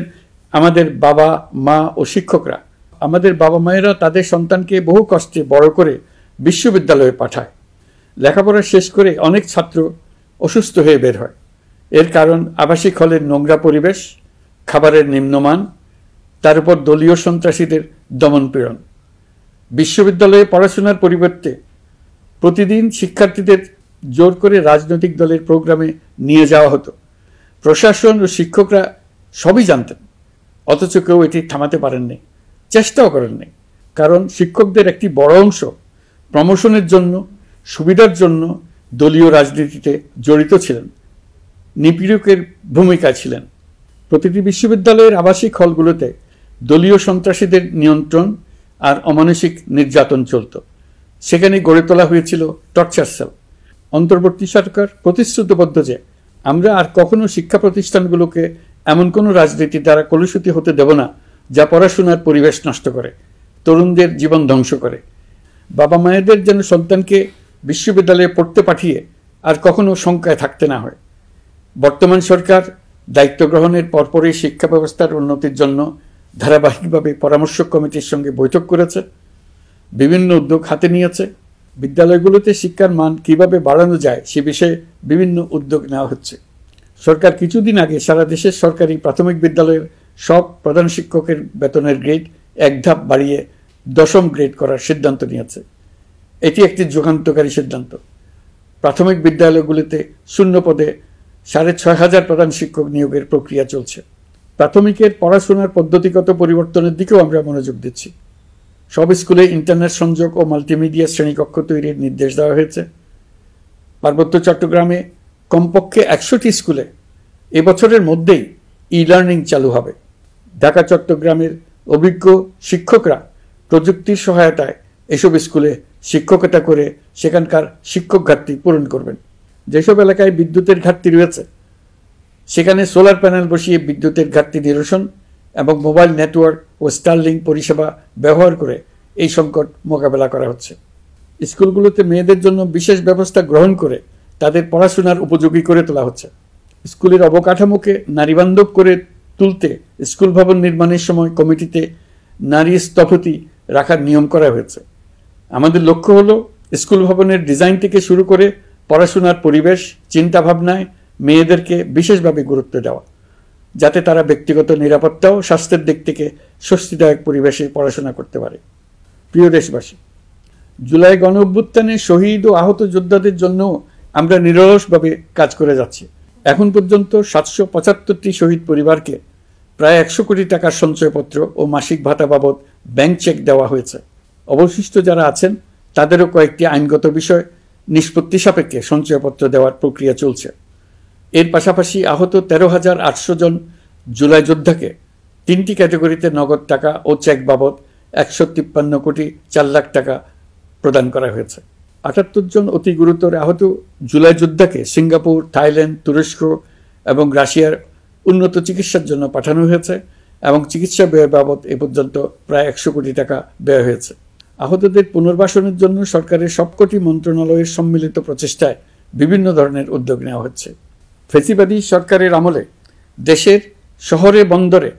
Speaker 1: আমাদের বাবা মা ও শিক্ষকরা। আমাদের বাবা মায়েরা তাদের সন্তানকে বহু কষ্টে বড় করে বিশ্ববিদ্যালয়ে পাঠায়। লেখাপড়া শেষ করে অনেক ছাত্র অসুস্থ হয়ে বের হয়। এর কারণ আবাসিক হলের নোংরা পরিবেশ, খাবারের নিম্নমান, তার উপর দলীয় সন্ত্রাসীদের দমনপীড়ন। বিশ্ববিদ্যালয়ে পড়াশোনার পরিবর্তে প্রতিদিন শিক্ষার্থীদের জোর করে রাজনৈতিক দলের প্রোগ্রামে নিয়ে যাওয়া হতো। প্রশাসন ও শিক্ষকরা সবই জানতেন, অথচ কেউ এটি থামাতে পারেননি, চেষ্টাও করেননি। কারণ শিক্ষকদের একটি বড় অংশ প্রমোশনের জন্য, সুবিধার জন্য দলীয় রাজনীতিতে জড়িত ছিলেন, নিপীড়কের ভূমিকায় ছিলেন। প্রতিটি বিশ্ববিদ্যালয়ের আবাসিক হলগুলোতে দলীয় সন্ত্রাসীদের নিয়ন্ত্রণ আর অমানসিক নির্যাতন চলত। সেখানে গড়ে তোলা হয়েছিল টর্চার সেল। অন্তর্বর্তী সরকার প্রতিশ্রুতিবদ্ধ যে আমরা আর কখনো শিক্ষা প্রতিষ্ঠানগুলোকে এমন কোনো রাজনীতি দ্বারা কলুষিত হতে দেব না যা পড়াশোনার পরিবেশ নষ্ট করে, তরুণদের জীবন ধ্বংস করে। বাবা মায়েদের যেন সন্তানকে বিশ্ববিদ্যালয়ে পড়তে পাঠিয়ে আর কখনো শঙ্কায় থাকতে না হয়। বর্তমান সরকার দায়িত্ব গ্রহণের পরপরই শিক্ষা ব্যবস্থার উন্নতির জন্য ধারাবাহিকভাবে পরামর্শ কমিটির সঙ্গে বৈঠক করেছে, বিভিন্ন উদ্যোগ হাতে নিয়েছে। বিদ্যালয়গুলোতে শিক্ষার মান কিভাবে বাড়ানো যায় সে বিষয়ে বিভিন্ন উদ্যোগ নেওয়া হচ্ছে। সরকার কিছুদিন আগে সারা দেশের সরকারি প্রাথমিক বিদ্যালয়ের সব প্রধান শিক্ষকের বেতনের গ্রেড 1 ধাপ বাড়িয়ে 10ম গ্রেড করার সিদ্ধান্ত নিয়েছে। এটি একটি যুগান্তকারী সিদ্ধান্ত। প্রাথমিক বিদ্যালয়গুলিতে শূন্য পদে 6,500 প্রধান শিক্ষক নিয়োগের প্রক্রিয়া চলছে। প্রাথমিকের পড়াশোনার পদ্ধতিগত পরিবর্তনের দিকেও আমরা মনোযোগ দিচ্ছি। সব স্কুলে ইন্টারনেট সংযোগ ও মাল্টিমিডিয়া শ্রেণীকক্ষ তৈরির নির্দেশ দেওয়া হয়েছে। পার্বত্য চট্টগ্রামে কমপক্ষে 100টি স্কুলে এবছরের মধ্যেই ই-লার্নিং চালু হবে। ঢাকা চট্টগ্রামের অভিজ্ঞ শিক্ষকরা প্রযুক্তির সহায়তায় এসব স্কুলে শিক্ষকতা করে সেখানকার শিক্ষক ঘাটতি পূরণ করবেন। যেসব এলাকায় বিদ্যুতের ঘাটতি রয়েছে সেখানে সোলার প্যানেল বসিয়ে বিদ্যুতের ঘাটতি নিরসন এবং মোবাইল নেটওয়ার্ক ও স্টারলিংক পরিষেবা ব্যবহার করে এই সংকট মোকাবেলা করা হচ্ছে। স্কুলগুলোতে মেয়েদের জন্য বিশেষ ব্যবস্থা গ্রহণ করে তাদের পড়াশোনার উপযোগী করে তোলা হচ্ছে। স্কুলের অবকাঠামোকে নারীবান্ধব করে তুলতে স্কুল ভবন নির্মাণের সময় কমিটিতে নারী স্থপতি রাখার নিয়ম করা হয়েছে। আমাদের লক্ষ্য হলো স্কুল ভবনের ডিজাইন থেকে শুরু করে পড়াশোনার পরিবেশ চিন্তাভাবনায় মেয়েদেরকে বিশেষভাবে গুরুত্ব দেওয়া, যাতে তারা ব্যক্তিগত নিরাপত্তা ও স্বাস্থ্যের দিক থেকে স্বস্তিদায়ক পরিবেশে পড়াশোনা করতে পারে। প্রিয় দেশবাসী, জুলাই গণ অভ্যুত্থানে শহীদ ও আহত যোদ্ধাদের জন্য আমরা নিরলসভাবে কাজ করে যাচ্ছি। এখন পর্যন্ত 775টি শহীদ পরিবারকে প্রায় 100 কোটি টাকার সঞ্চয়পত্র ও মাসিক ভাতা বাবদ ব্যাংক চেক দেওয়া হয়েছে। অবশিষ্ট যারা আছেন তাদেরও কয়েকটি আইনগত বিষয় নিষ্পত্তি সাপেক্ষে সঞ্চয়পত্র দেওয়ার প্রক্রিয়া চলছে। এর পাশাপাশি আহত 13,800 জন জুলাই যোদ্ধাকে 3টি ক্যাটাগরিতে নগদ টাকা ও চেক বাবদ 153 কোটি 4 লাখ টাকা প্রদান করা হয়েছে। 78 জন অতি গুরুতর আহত জুলাই যোদ্ধাকে সিঙ্গাপুর, থাইল্যান্ড, তুরস্ক এবং রাশিয়ার উন্নত চিকিৎসার জন্য পাঠানো হয়েছে এবং চিকিৎসা ব্যয় বাবদ এ পর্যন্ত প্রায় 100 কোটি টাকা ব্যয় হয়েছে। আহতদের পুনর্বাসনের জন্য সরকারের সবকটি মন্ত্রণালয়ের সম্মিলিত প্রচেষ্টায় বিভিন্ন ধরনের উদ্যোগ নেওয়া হচ্ছে। ফেসিবাদী সরকারের আমলে দেশের শহরে বন্দরে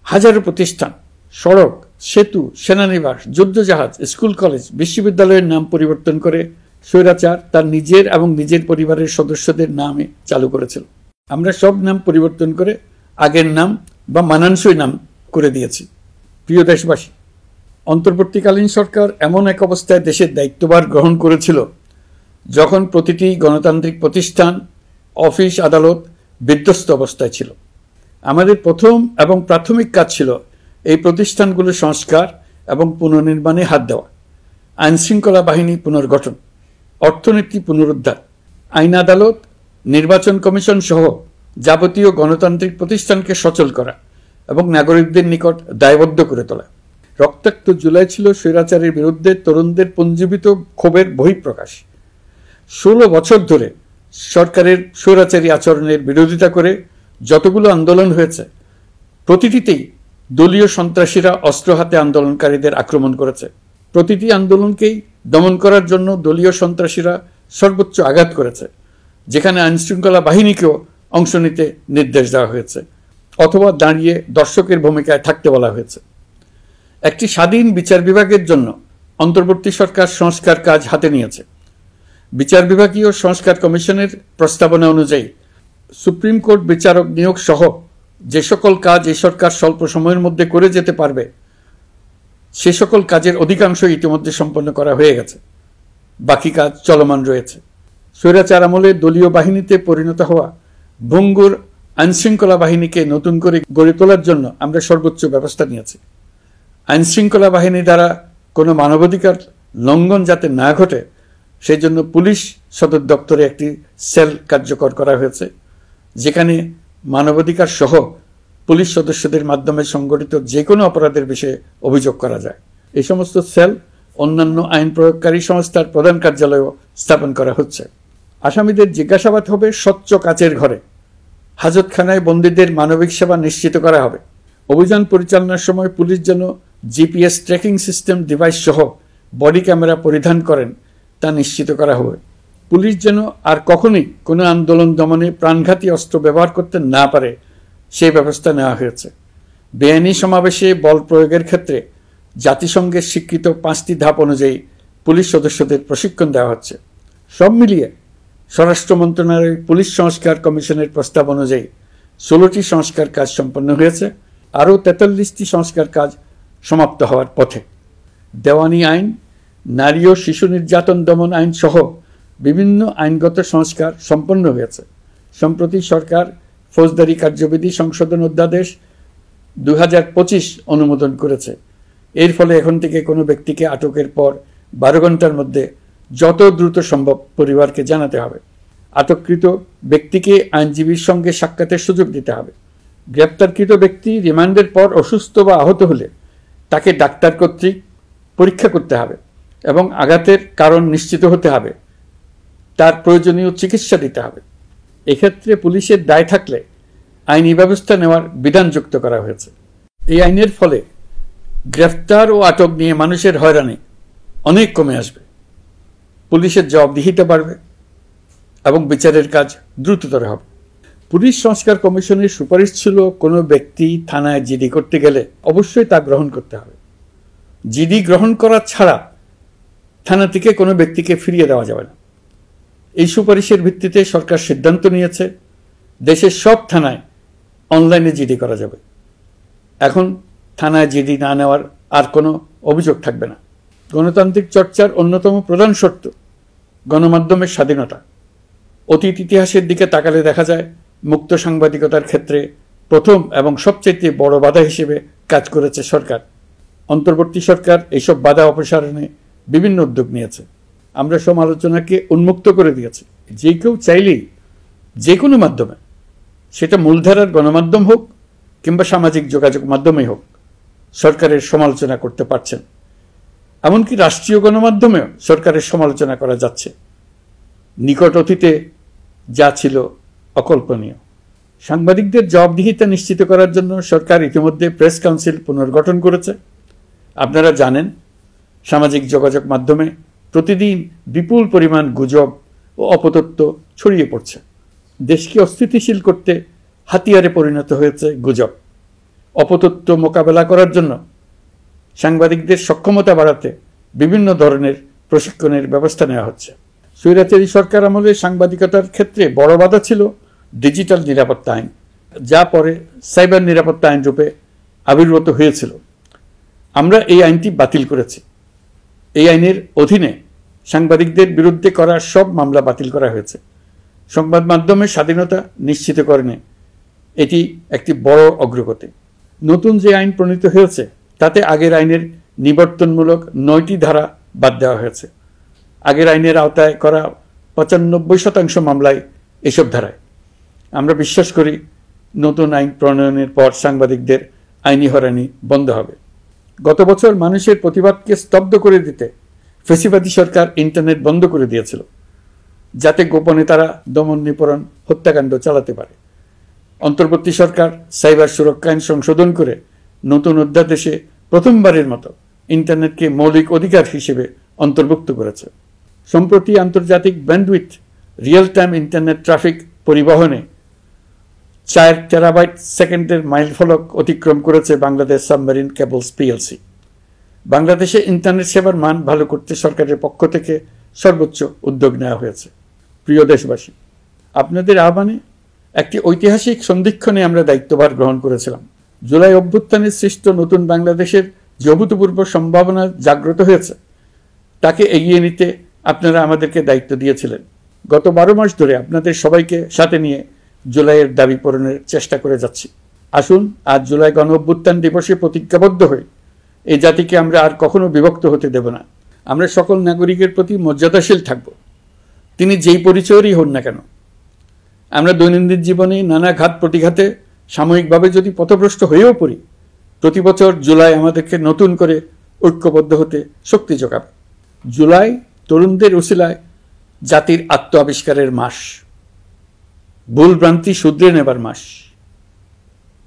Speaker 1: হাজারো প্রতিষ্ঠান, সড়ক, সেতু, সেনানিবাস, যুদ্ধজাহাজ, স্কুল, কলেজ, বিশ্ববিদ্যালয়ের নাম পরিবর্তন করে স্বৈরাচার তার নিজের এবং নিজের পরিবারের সদস্যদের নামে চালু করেছিল। আমরা সব নাম পরিবর্তন করে আগের নাম বা মানানসই নাম করে দিয়েছি। প্রিয় দেশবাসী, অন্তর্বর্তীকালীন সরকার এমন এক অবস্থায় দেশের দায়িত্বভার গ্রহণ করেছিল যখন প্রতিটি গণতান্ত্রিক প্রতিষ্ঠান, অফিস, আদালত বিধ্বস্ত অবস্থায় ছিল। আমাদের প্রথম এবং প্রাথমিক কাজ ছিল এই প্রতিষ্ঠানগুলো সংস্কার এবং পুনর্নির্মাণে হাত দেওয়া, আইনশৃঙ্খলা বাহিনী পুনর্গঠন, অর্থনীতি পুনরুদ্ধার, আইন আদালত, নির্বাচন কমিশন সহ যাবতীয় গণতান্ত্রিক প্রতিষ্ঠানকে সচল করা এবং নাগরিকদের নিকট দায়বদ্ধ করে তোলা। রক্তাক্ত জুলাই ছিল স্বৈরাচারের বিরুদ্ধে তরুণদের পুঞ্জীবিত ক্ষোভের বহিঃপ্রকাশ। 16 বছর ধরে সরকারের স্বৈরাচারী আচরণের বিরোধিতা করে যতগুলো আন্দোলন হয়েছে, প্রতিটিতেই দলীয় সন্ত্রাসীরা অস্ত্র হাতে আন্দোলনকারীদের আক্রমণ করেছে। প্রতিটি আন্দোলনকেই দমন করার জন্য দলীয় সন্ত্রাসীরা সর্বোচ্চ আঘাত করেছে, যেখানে আইনশৃঙ্খলা বাহিনীকেও অংশ নিতে নির্দেশ দেওয়া হয়েছে অথবা দাঁড়িয়ে দর্শকের ভূমিকায় থাকতে বলা হয়েছে। একটি স্বাধীন বিচার বিভাগের জন্য অন্তর্বর্তী সরকার সংস্কার কাজ হাতে নিয়েছে। বিচার বিভাগীয় সংস্কার কমিশনের প্রস্তাবনা অনুযায়ী সুপ্রিম কোর্ট বিচারক নিয়োগ সহ যে সকল কাজ এই সরকার স্বল্প সময়ের মধ্যে করে যেতে পারবে, সে সকল কাজের অধিকাংশ ইতিমধ্যে সম্পন্ন করা হয়ে গেছে। বাকি কাজ চলমান রয়েছে। স্বৈরাচার আমলে দলীয় বাহিনীতে পরিণত হওয়া ভঙ্গুর আইনশৃঙ্খলা বাহিনীকে নতুন করে গড়ে তোলার জন্য আমরা সর্বোচ্চ ব্যবস্থা নিয়েছি। আইনশৃঙ্খলা বাহিনী দ্বারা কোনো মানবাধিকার লঙ্ঘন যাতে না ঘটে, সেই জন্য পুলিশ সদর দপ্তরে একটি সেল কার্যকর করা হয়েছে, যেখানে মানবাধিকার সহ পুলিশ সদস্যদের মাধ্যমে সংগঠিত যে কোনো অপরাধের বিষয়ে অভিযোগ করা যায়। এই সমস্ত সেল অন্যান্য আইন প্রয়োগকারী সংস্থার প্রধান কার্যালয়ও স্থাপন করা হচ্ছে। আসামিদের জিজ্ঞাসাবাদ হবে স্বচ্ছ কাচের ঘরে। হাজতখানায় বন্দীদের মানবিক সেবা নিশ্চিত করা হবে। অভিযান পরিচালনার সময় পুলিশ যেন জিপিএস ট্র্যাকিং সিস্টেম ডিভাইস সহ বডি ক্যামেরা পরিধান করেন তা নিশ্চিত করা হবে। পুলিশ যেন আর কখনোই কোনো আন্দোলন দমনে প্রাণঘাতী অস্ত্র ব্যবহার করতে না পারে, সেই ব্যবস্থা নেওয়া হয়েছে। বেআইনি সমাবেশে বল প্রয়োগের ক্ষেত্রে জাতিসংঘের স্বীকৃত 5টি ধাপ অনুযায়ী পুলিশ সদস্যদের প্রশিক্ষণ দেওয়া হচ্ছে। সব মিলিয়ে স্বরাষ্ট্র মন্ত্রণালয়ের পুলিশ সংস্কার কমিশনের প্রস্তাব অনুযায়ী 16টি সংস্কার কাজ সম্পন্ন হয়েছে। আরও 43টি সংস্কার কাজ সমাপ্ত হওয়ার পথে। দেওয়ানি আইন, নারী ও শিশু নির্যাতন দমন আইন সহ বিভিন্ন আইনগত সংস্কার সম্পন্ন হয়েছে। সম্প্রতি সরকার ফৌজদারি কার্যবিধি সংশোধন অধ্যাদেশ 2025 অনুমোদন করেছে। এর ফলে এখন থেকে কোনো ব্যক্তিকে আটকের পর 12 ঘন্টার মধ্যে যত দ্রুত সম্ভব পরিবারকে জানাতে হবে। আটককৃত ব্যক্তিকে আইনজীবীর সঙ্গে সাক্ষাতের সুযোগ দিতে হবে। গ্রেপ্তারকৃত ব্যক্তি রিমান্ডের পর অসুস্থ বা আহত হলে তাকে ডাক্তার কর্তৃক পরীক্ষা করতে হবে এবং আঘাতের কারণ নিশ্চিত হতে হবে। তার প্রয়োজনীয় চিকিৎসা দিতে হবে। এক্ষেত্রে পুলিশের দায় থাকলে আইনি ব্যবস্থা নেওয়ার বিধান যুক্ত করা হয়েছে। এই আইনের ফলে গ্রেফতার ও আটক নিয়ে মানুষের হয়রানি অনেক কমে আসবে, পুলিশের জবাবদিহিতা বাড়বে এবং বিচারের কাজ দ্রুততর হবে। পুলিশ সংস্কার কমিশনের সুপারিশ ছিল কোনো ব্যক্তি থানায় জিডি করতে গেলে অবশ্যই তা গ্রহণ করতে হবে। জিডি গ্রহণ করা ছাড়া থানা থেকে কোনো ব্যক্তিকে ফিরিয়ে দেওয়া যাবে না। এই সুপারিশের ভিত্তিতে সরকার সিদ্ধান্ত নিয়েছে দেশের সব থানায় অনলাইনে জিডি করা যাবে। এখন থানায় জিডি না নেওয়ার আর কোনো অভিযোগ থাকবে না। গণতান্ত্রিক চর্চার অন্যতম প্রধান শর্ত গণমাধ্যমের স্বাধীনতা। অতীত ইতিহাসের দিকে তাকালে দেখা যায় মুক্ত সাংবাদিকতার ক্ষেত্রে প্রথম এবং সবচেয়ে বড় বাধা হিসেবে কাজ করেছে সরকার। অন্তর্বর্তী সরকার এইসব বাধা অপসারণে বিভিন্ন উদ্যোগ নিয়েছে। আমরা সমালোচনাকে উন্মুক্ত করে দিয়েছি। যে কেউ চাইলেই যে কোনো মাধ্যমে, সেটা মূলধারার গণমাধ্যম হোক কিংবা সামাজিক যোগাযোগ মাধ্যমেই হোক, সরকারের সমালোচনা করতে পারছেন। এমনকি রাষ্ট্রীয় গণমাধ্যমেও সরকারের সমালোচনা করা যাচ্ছে। নিকট অতীতে যা ছিল অকল্পনীয়। সাংবাদিকদের জবাবদিহিতা নিশ্চিত করার জন্য সরকার ইতিমধ্যে প্রেস কাউন্সিল পুনর্গঠন করেছে। আপনারা জানেন, সামাজিক যোগাযোগ মাধ্যমে প্রতিদিন বিপুল পরিমাণ গুজব ও অপতথ্য ছড়িয়ে পড়ছে। দেশকে অস্থিতিশীল করতে হাতিয়ারে পরিণত হয়েছে গুজব। অপতথ্য মোকাবেলা করার জন্য সাংবাদিকদের সক্ষমতা বাড়াতে বিভিন্ন ধরনের প্রশিক্ষণের ব্যবস্থা নেওয়া হচ্ছে। স্বৈরাচারী সরকার আমলে সাংবাদিকতার ক্ষেত্রে বড় বাধা ছিল ডিজিটাল নিরাপত্তা আইন, যা পরে সাইবার নিরাপত্তা আইন রূপে আবির্ভূত হয়েছিল। আমরা এই আইনটি বাতিল করেছি। এই আইনের অধীনে সাংবাদিকদের বিরুদ্ধে করা সব মামলা বাতিল করা হয়েছে। সংবাদ মাধ্যমের স্বাধীনতা নিশ্চিতকরণে এটি একটি বড় অগ্রগতি। নতুন যে আইন প্রণীত হয়েছে তাতে আগের আইনের নিবর্তনমূলক 9টি ধারা বাদ দেওয়া হয়েছে। আগের আইনের আওতায় করা 95% মামলায় এসব ধারায়। আমরা বিশ্বাস করি নতুন আইন প্রণয়নের পর সাংবাদিকদের আইনি হয়রানি বন্ধ হবে। গত বছর মানুষের প্রতিবাদকে স্তব্ধ করে দিতে ফ্যাসিবাদী সরকার ইন্টারনেট বন্ধ করে দিয়েছিল, যাতে গোপনে তারা দমন নিপীড়ন হত্যাকাণ্ড চালাতে পারে। অন্তর্বর্তী সরকার সাইবার সুরক্ষা আইন সংশোধন করে নতুন অধ্যাদেশে প্রথমবারের মতো ইন্টারনেটকে মৌলিক অধিকার হিসেবে অন্তর্ভুক্ত করেছে। সম্প্রতি আন্তর্জাতিক bandwidth real time internet traffic পরিবহনে 4 টেরাবাইট সেকেন্ডের মাইলফলক অতিক্রম করেছে বাংলাদেশ সাবমেরিন কেবলস পিএলসি। বাংলাদেশে ইন্টারনেট সেবার মান ভালো করতে সরকারের পক্ষ থেকে সর্বোচ্চ উদ্যোগ নেওয়া হয়েছে। প্রিয় দেশবাসী, আপনাদের আহ্বানে একটি ঐতিহাসিক সন্ধিক্ষণে আমরা দায়িত্বভার গ্রহণ করেছিলাম। জুলাই অভ্যুত্থানে সৃষ্ট নতুন বাংলাদেশের যে অভূতপূর্ব সম্ভাবনা জাগ্রত হয়েছে, তাকে এগিয়ে নিতে আপনারা আমাদেরকে দায়িত্ব দিয়েছিলেন। গত 12 মাস ধরে আপনাদের সবাইকে সাথে নিয়ে জুলাইয়ের দাবি পূরণের চেষ্টা করে যাচ্ছি। আসুন আজ জুলাই গণ অভ্যুত্থান দিবসে প্রতিজ্ঞাবদ্ধ হই এই জাতিকে আমরা আর কখনো বিভক্ত হতে দেব না। আমরা সকল নাগরিকের প্রতি মর্যাদাশীল থাকব, তিনি যেই পরিচয়েরই হন না কেন। আমরা দৈনন্দিন জীবনে নানা ঘাত প্রতিঘাতে সাময়িকভাবে যদি পথভ্রষ্ট হয়েও পড়ি, প্রতি বছর জুলাই আমাদেরকে নতুন করে ঐক্যবদ্ধ হতে শক্তি যোগাবে। জুলাই তরুণদের উসিলায় জাতির আত্ম আবিষ্কারের মাস, ভুল ভ্রান্তি শুধরে নেবার মাস,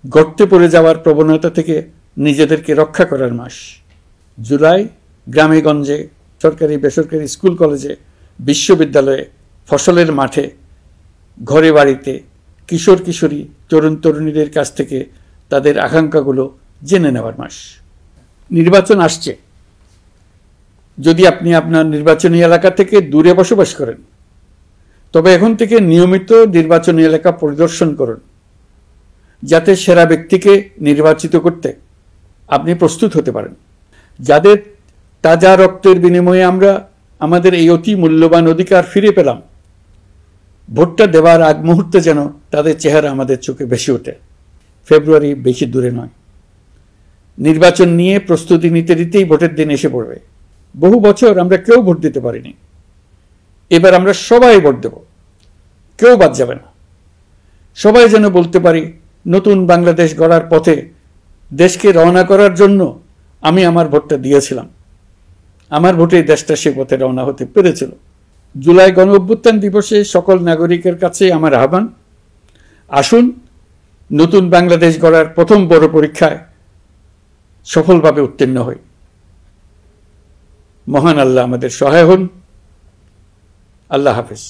Speaker 1: গর্তে পড়ে যাওয়ার প্রবণতা থেকে নিজেদেরকে রক্ষা করার মাস। জুলাই গ্রামে গঞ্জে, সরকারি বেসরকারি স্কুল কলেজে, বিশ্ববিদ্যালয়ে, ফসলের মাঠে, ঘরে বাড়িতে কিশোর কিশোরী তরুণ তরুণীদের কাছ থেকে তাদের আকাঙ্ক্ষাগুলো জেনে নেওয়ার মাস। নির্বাচন আসছে। যদি আপনি আপনার নির্বাচনী এলাকা থেকে দূরে বসবাস করেন, তবে এখন থেকে নিয়মিত নির্বাচনী এলাকা পরিদর্শন করুন, যাতে সেরা ব্যক্তিকে নির্বাচিত করতে আপনি প্রস্তুত হতে পারেন। যাদের তাজা রক্তের বিনিময়ে আমরা আমাদের এই অতি মূল্যবান অধিকার ফিরে পেলাম, ভোটটা দেওয়ার আগ মুহূর্তে যেন তাদের চেহারা আমাদের চোখে ভেসে ওঠে। ফেব্রুয়ারি বেশি দূরে নয়। নির্বাচন নিয়ে প্রস্তুতি নিতে নিতেই ভোটের দিন এসে পড়বে। বহু বছর আমরা কেউ ভোট দিতে পারিনি। এবার আমরা সবাই ভোট দেব, কেউ বাদ যাবে না। সবাই যেন বলতে পারি, নতুন বাংলাদেশ গড়ার পথে দেশকে রওনা করার জন্য আমি আমার ভোটটা দিয়েছিলাম। আমার ভোটে দেশটা সে পথে রওনা হতে পেরেছিল। জুলাই গণ অভ্যুত্থান দিবসে সকল নাগরিকের কাছে আমার আহ্বান, আসুন নতুন বাংলাদেশ গড়ার প্রথম বড় পরীক্ষায় সফলভাবে উত্তীর্ণ হই। মহান আল্লাহ আমাদের সহায় হন। আল্লাহ হাফেজ।